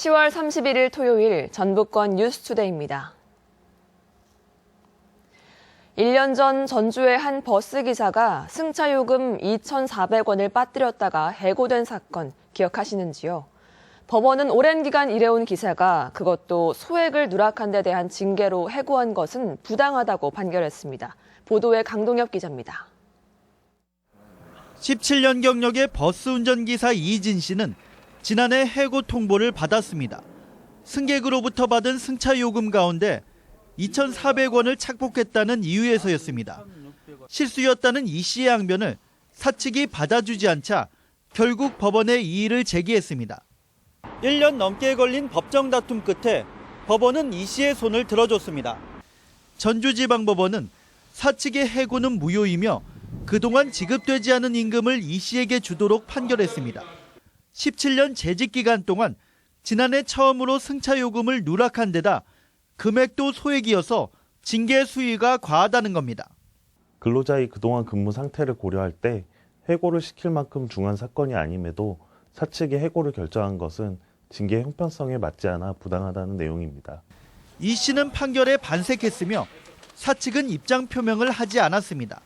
10월 31일 토요일 전북권 뉴스투데이입니다. 1년 전 전주의 한 버스기사가 승차요금 2,400원을 빠뜨렸다가 해고된 사건 기억하시는지요? 법원은 오랜 기간 일해온 기사가 그것도 소액을 누락한 데 대한 징계로 해고한 것은 부당하다고 판결했습니다. 보도에 강동엽 기자입니다. 17년 경력의 버스 운전기사 이진 씨는 지난해 해고 통보를 받았습니다. 승객으로부터 받은 승차요금 가운데 2,400원을 착복했다는 이유에서였습니다. 실수였다는 이 씨의 항변을 사측이 받아주지 않자 결국 법원에 이의를 제기했습니다. 1년 넘게 걸린 법정 다툼 끝에 법원은 이 씨의 손을 들어줬습니다. 전주지방법원은 사측의 해고는 무효이며 그동안 지급되지 않은 임금을 이 씨에게 주도록 판결했습니다. 17년 재직 기간 동안 지난해 처음으로 승차요금을 누락한 데다 금액도 소액이어서 징계 수위가 과하다는 겁니다. 근로자의 그동안 근무 상태를 고려할 때 해고를 시킬 만큼 중한 사건이 아님에도 사측이 해고를 결정한 것은 징계 형평성에 맞지 않아 부당하다는 내용입니다. 이 씨는 판결에 반색했으며 사측은 입장 표명을 하지 않았습니다.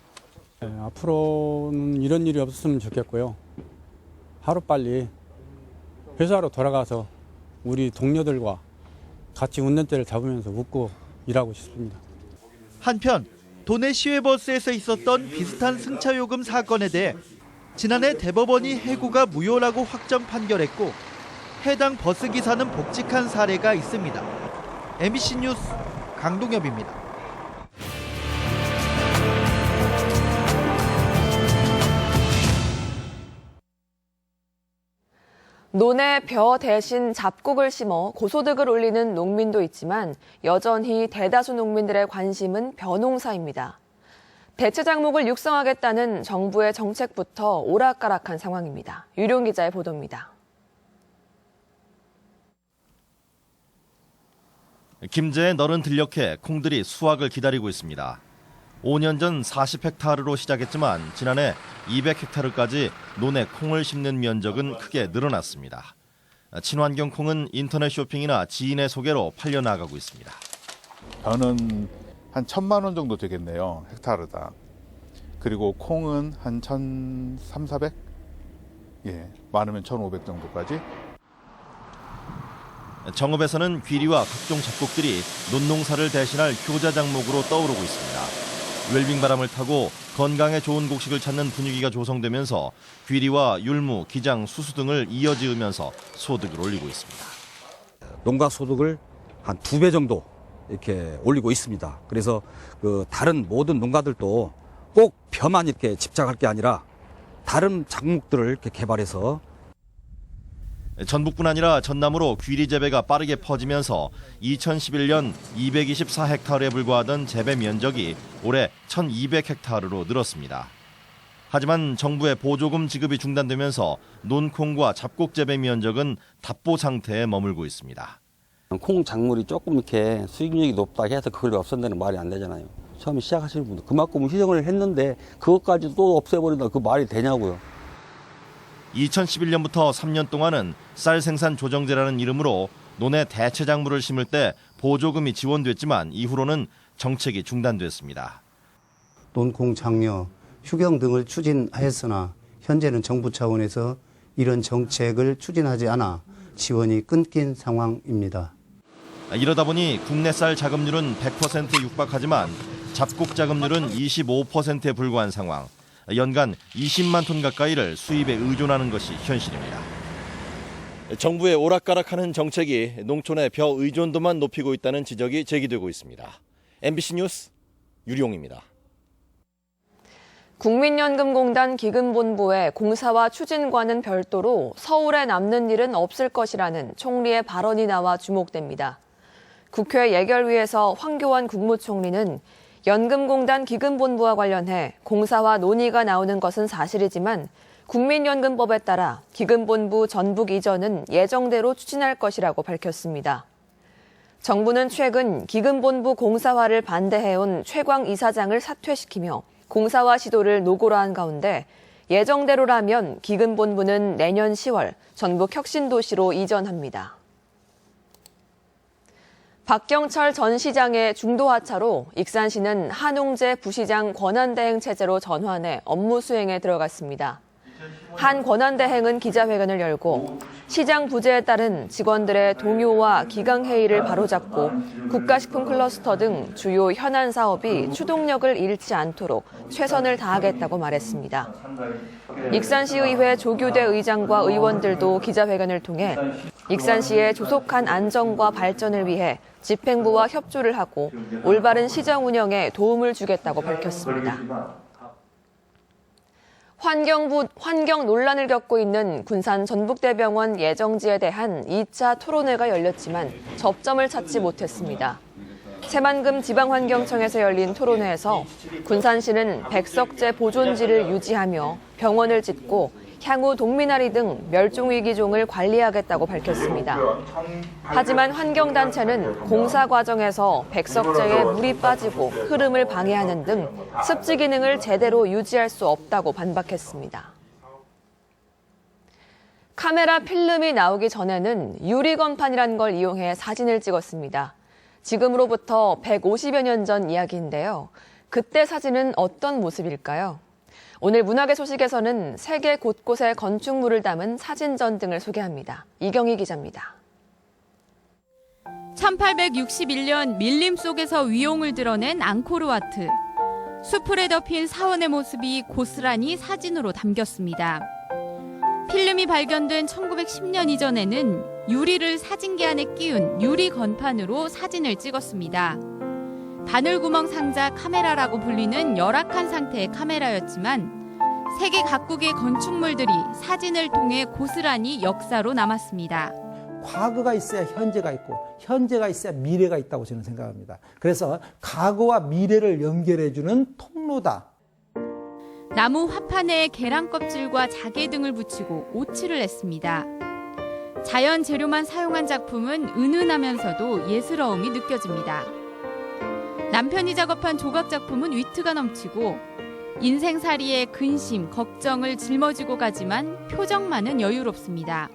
앞으로는 이런 일이 없었으면 좋겠고요. 하루빨리 회사로 돌아가서 우리 동료들과 같이 운전대를 잡으면서 웃고 일하고 싶습니다. 한편 도내 시외버스에서 있었던 비슷한 승차요금 사건에 대해 지난해 대법원이 해고가 무효라고 확정 판결했고 해당 버스기사는 복직한 사례가 있습니다. MBC 뉴스 강동엽입니다. 논에 벼 대신 잡곡을 심어 고소득을 올리는 농민도 있지만 여전히 대다수 농민들의 관심은 벼농사입니다. 대체 작물을 육성하겠다는 정부의 정책부터 오락가락한 상황입니다. 유룡 기자의 보도입니다. 김제의 너른 들녘에 콩들이 수확을 기다리고 있습니다. 5년 전 40헥타르로 시작했지만 지난해 200헥타르까지 논에 콩을 심는 면적은 크게 늘어났습니다. 친환경 콩은 인터넷 쇼핑이나 지인의 소개로 팔려나가고 있습니다. 벼는 한 1,000만 원 정도 되겠네요. 헥타르당. 그리고 콩은 한 1,300, 400? 많으면 1,500 정도까지. 정읍에서는 귀리와 각종 잡곡들이 논농사를 대신할 효자 작목으로 떠오르고 있습니다. 웰빙 바람을 타고 건강에 좋은 곡식을 찾는 분위기가 조성되면서 귀리와 율무, 기장, 수수 등을 이어지으면서 소득을 올리고 있습니다. 농가 소득을 한 2배 정도 이렇게 올리고 있습니다. 그래서 다른 모든 농가들도 꼭 벼만 이렇게 집착할 게 아니라 다른 작목들을 이렇게 개발해서 전북뿐 아니라 전남으로 귀리 재배가 빠르게 퍼지면서 2011년 224헥타르에 불과하던 재배 면적이 올해 1,200헥타르로 늘었습니다. 하지만 정부의 보조금 지급이 중단되면서 논콩과 잡곡 재배 면적은 답보 상태에 머물고 있습니다. 콩 작물이 조금 이렇게 수익률이 높다 해서 그걸 없앤다는 말이 안 되잖아요. 처음에 시작하시는 분들 그만큼 희생을 했는데 그것까지 또 없애버린다 그 말이 되냐고요. 2011년부터 3년 동안은 쌀 생산 조정제라는 이름으로 논에 대체 작물을 심을 때 보조금이 지원됐지만 이후로는 정책이 중단됐습니다. 논콩 장려, 휴경 등을 추진하였으나 현재는 정부 차원에서 이런 정책을 추진하지 않아 지원이 끊긴 상황입니다. 이러다 보니 국내 쌀 자급률은 100%에 육박하지만 잡곡 자급률은 25%에 불과한 상황. 연간 20만 톤 가까이를 수입에 의존하는 것이 현실입니다. 정부의 오락가락하는 정책이 농촌의 벼 의존도만 높이고 있다는 지적이 제기되고 있습니다. MBC 뉴스 유룡입니다. 국민연금공단 기금본부의 공사와 추진과는 별도로 서울에 남는 일은 없을 것이라는 총리의 발언이 나와 주목됩니다. 국회 예결위에서 황교안 국무총리는 연금공단 기금본부와 관련해 공사와 논의가 나오는 것은 사실이지만 국민연금법에 따라 기금본부 전북 이전은 예정대로 추진할 것이라고 밝혔습니다. 정부는 최근 기금본부 공사화를 반대해온 최광 이사장을 사퇴시키며 공사화 시도를 노골화 한 가운데 예정대로라면 기금본부는 내년 10월 전북 혁신도시로 이전합니다. 박경철 전 시장의 중도 하차로 익산시는 한웅재 부시장 권한대행 체제로 전환해 업무 수행에 들어갔습니다. 한 권한대행은 기자회견을 열고 시장 부재에 따른 직원들의 동요와 기강회의를 바로잡고 국가식품 클러스터 등 주요 현안 사업이 추동력을 잃지 않도록 최선을 다하겠다고 말했습니다. 익산시의회 조규대 의장과 의원들도 기자회견을 통해 익산시의 조속한 안정과 발전을 위해 집행부와 협조를 하고 올바른 시정 운영에 도움을 주겠다고 밝혔습니다. 환경 논란을 겪고 있는 군산 전북대병원 예정지에 대한 2차 토론회가 열렸지만 접점을 찾지 못했습니다. 새만금 지방환경청에서 열린 토론회에서 군산시는 백석재 보존지를 유지하며 병원을 짓고 향후 동미나리 등 멸종위기종을 관리하겠다고 밝혔습니다. 하지만 환경단체는 공사 과정에서 백석재에 물이 빠지고 흐름을 방해하는 등 습지 기능을 제대로 유지할 수 없다고 반박했습니다. 카메라 필름이 나오기 전에는 유리건판이라는 걸 이용해 사진을 찍었습니다. 지금으로부터 150여 년 전 이야기인데요. 그때 사진은 어떤 모습일까요? 오늘 문학의 소식에서는 세계 곳곳의 건축물을 담은 사진전 등을 소개합니다. 이경희 기자입니다. 1861년 밀림 속에서 위용을 드러낸 앙코르와트. 수풀에 덮인 사원의 모습이 고스란히 사진으로 담겼습니다. 필름이 발견된 1910년 이전에는 유리를 사진기 안에 끼운 유리 건판으로 사진을 찍었습니다. 바늘구멍 상자 카메라라고 불리는 열악한 상태의 카메라였지만 세계 각국의 건축물들이 사진을 통해 고스란히 역사로 남았습니다. 과거가 있어야 현재가 있고 현재가 있어야 미래가 있다고 저는 생각합니다. 그래서 과거와 미래를 연결해주는 통로다. 나무 화판에 계란 껍질과 자개 등을 붙이고 오칠을 했습니다. 자연 재료만 사용한 작품은 은은하면서도 예스러움이 느껴집니다. 남편이 작업한 조각 작품은 위트가 넘치고 인생살이의 근심, 걱정을 짊어지고 가지만 표정만은 여유롭습니다.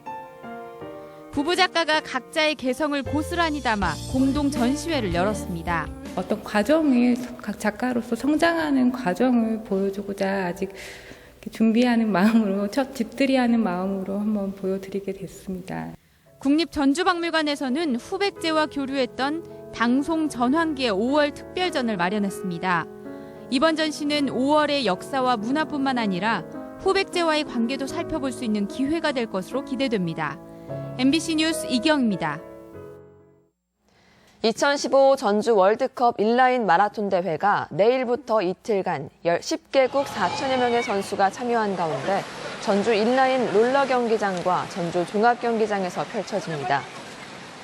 부부 작가가 각자의 개성을 고스란히 담아 공동 전시회를 열었습니다. 어떤 과정을 각 작가로서 성장하는 과정을 보여주고자 아직 준비하는 마음으로 첫 집들이하는 마음으로 한번 보여드리게 됐습니다. 국립전주박물관에서는 후백제와 교류했던 당송 전환기의 5월 특별전을 마련했습니다. 이번 전시는 5월의 역사와 문화뿐만 아니라 후백제와의 관계도 살펴볼 수 있는 기회가 될 것으로 기대됩니다. MBC 뉴스 이경입니다. 2015 전주 월드컵 인라인 마라톤 대회가 내일부터 이틀간 10개국 4천여 명의 선수가 참여한 가운데 전주 인라인 롤러 경기장과 전주 종합경기장에서 펼쳐집니다.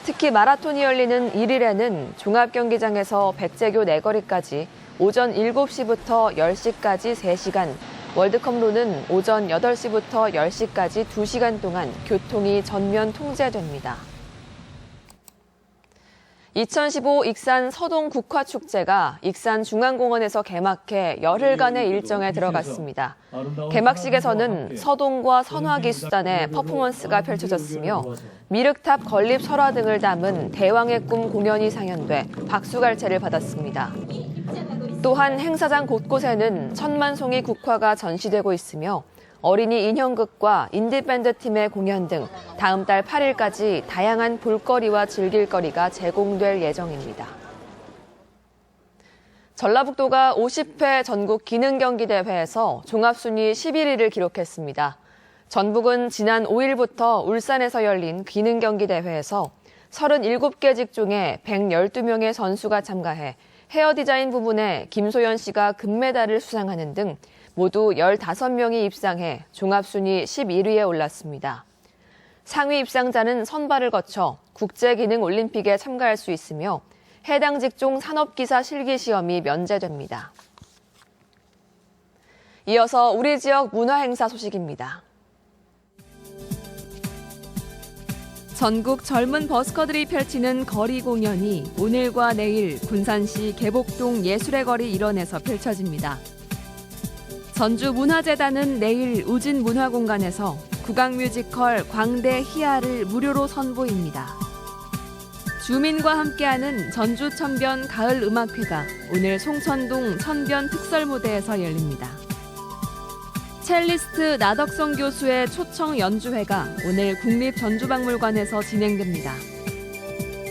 특히 마라톤이 열리는 1일에는 종합경기장에서 백제교 내거리까지 오전 7시부터 10시까지 3시간, 월드컵로는 오전 8시부터 10시까지 2시간 동안 교통이 전면 통제됩니다. 2015 익산 서동 국화축제가 익산 중앙공원에서 개막해 열흘간의 일정에 들어갔습니다. 개막식에서는 서동과 선화기 수단의 퍼포먼스가 펼쳐졌으며 미륵탑 건립 설화 등을 담은 대왕의 꿈 공연이 상연돼 박수갈채를 받았습니다. 또한 행사장 곳곳에는 1000만 송이 국화가 전시되고 있으며 어린이 인형극과 인디밴드 팀의 공연 등 다음 달 8일까지 다양한 볼거리와 즐길거리가 제공될 예정입니다. 전라북도가 50회 전국 기능경기대회에서 종합순위 11위를 기록했습니다. 전북은 지난 5일부터 울산에서 열린 기능경기대회에서 37개 직종에 112명의 선수가 참가해 헤어 디자인 부분에 김소연 씨가 금메달을 수상하는 등 모두 15명이 입상해 종합순위 11위에 올랐습니다. 상위 입상자는 선발을 거쳐 국제기능올림픽에 참가할 수 있으며 해당 직종 산업기사 실기시험이 면제됩니다. 이어서 우리 지역 문화행사 소식입니다. 전국 젊은 버스커들이 펼치는 거리 공연이 오늘과 내일 군산시 개복동 예술의 거리 일원에서 펼쳐집니다. 전주문화재단은 내일 우진문화공간에서 국악뮤지컬 광대 희야를 무료로 선보입니다. 주민과 함께하는 전주 천변 가을 음악회가 오늘 송천동 천변 특설무대에서 열립니다. 첼리스트 나덕성 교수의 초청 연주회가 오늘 국립전주박물관에서 진행됩니다.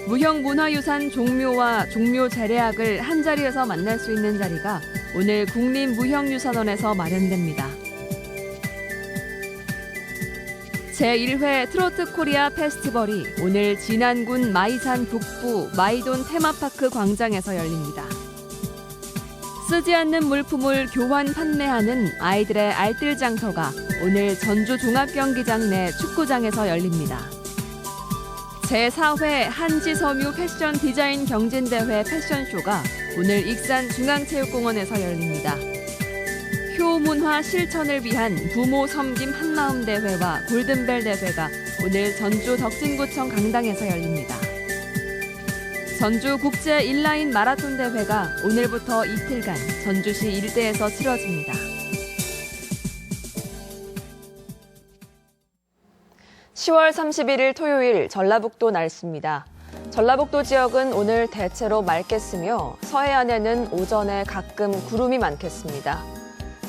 무형문화유산 종묘와 종묘 재래악을 한자리에서 만날 수 있는 자리가 오늘 국립무형유산원에서 마련됩니다. 제1회 트로트 코리아 페스티벌이 오늘 진안군 마이산 북부 마이돈 테마파크 광장에서 열립니다. 쓰지 않는 물품을 교환 판매하는 아이들의 알뜰 장터가 오늘 전주 종합경기장 내 축구장에서 열립니다. 제4회 한지섬유 패션 디자인 경진대회 패션쇼가 오늘 익산 중앙체육공원에서 열립니다. 효문화 실천을 위한 부모 섬김 한마음 대회와 골든벨 대회가 오늘 전주 덕진구청 강당에서 열립니다. 전주 국제 인라인 마라톤 대회가 오늘부터 이틀간 전주시 일대에서 치러집니다. (10월 31일) 토요일 전라북도 날씨입니다. 전라북도 지역은 오늘 대체로 맑겠으며 서해안에는 오전에 가끔 구름이 많겠습니다.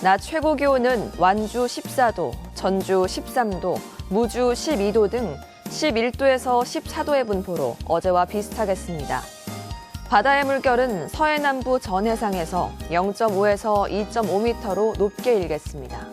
낮 최고 기온은 완주 14도, 전주 13도, 무주 12도 등 11도에서 14도의 분포로 어제와 비슷하겠습니다. 바다의 물결은 서해남부 전해상에서 0.5에서 2.5m로 높게 일겠습니다.